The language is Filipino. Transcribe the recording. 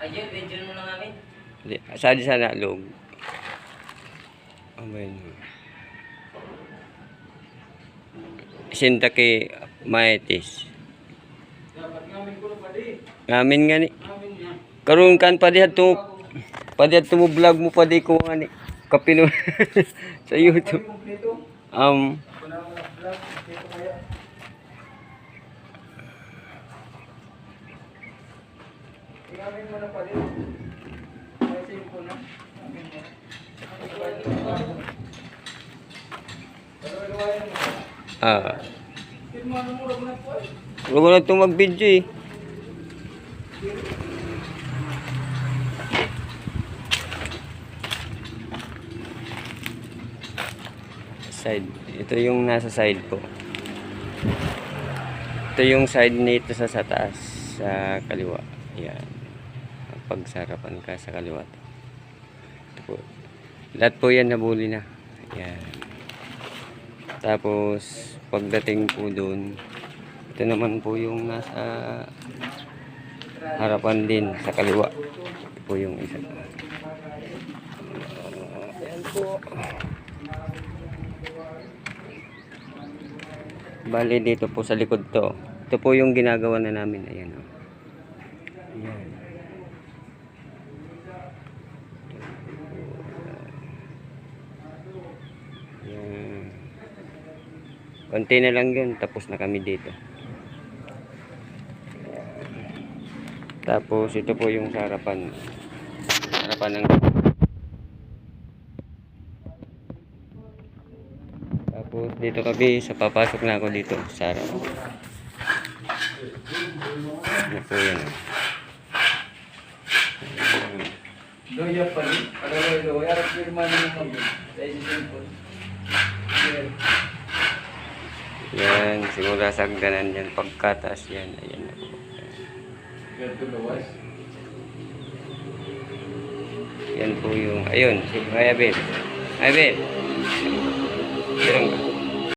Ayun, video mo na namin. Sali sana log. Amen. Sinta kay Maetis. Dapat ngamin ko na pa di. Ngamin nga ni. Ngamin niya. Karon kan pa diha mo vlog mo pa di ko nga ni. Kapino sa YouTube. Kompleto. Um, Kuna mo na vlog. Kompleto kaya. Ngamin mo na pa di. May save ko na. Ngamin mo. Gawa-gawain mo. Firma mo mura mo na po eh. Huwag na itong mag-video eh. Side. Ito yung nasa side ko. Ito yung side nito sa taas. Sa kaliwa. Yan. Pagsarapan ka sa kaliwa. Ito po. Lahat po yan nabuli na. Yan. Tapos pagdating po doon, ito naman po yung nasa harapan din sa kaliwa. Ito po yung isa. Ayan po. Bali dito po sa likod to. Ito po yung ginagawa na namin. Ayan o. Ayan. Ayan. Konti na lang yun. Tapos na kami dito. Tapos ito po yung sa harapan. Harapan ng... Tapos dito kami sa papasok na ako dito sa harapan. Ano po yan. Doya pa rin. Doya. Harap firma mo naman. Sa isisip ko. Yan. Simula sa hagdanan yan. Pagkataas yan. Ayan na po. Ganito lawas. Yan po yung... Ayun. Si Mayabel. Mayabel. Meron ka.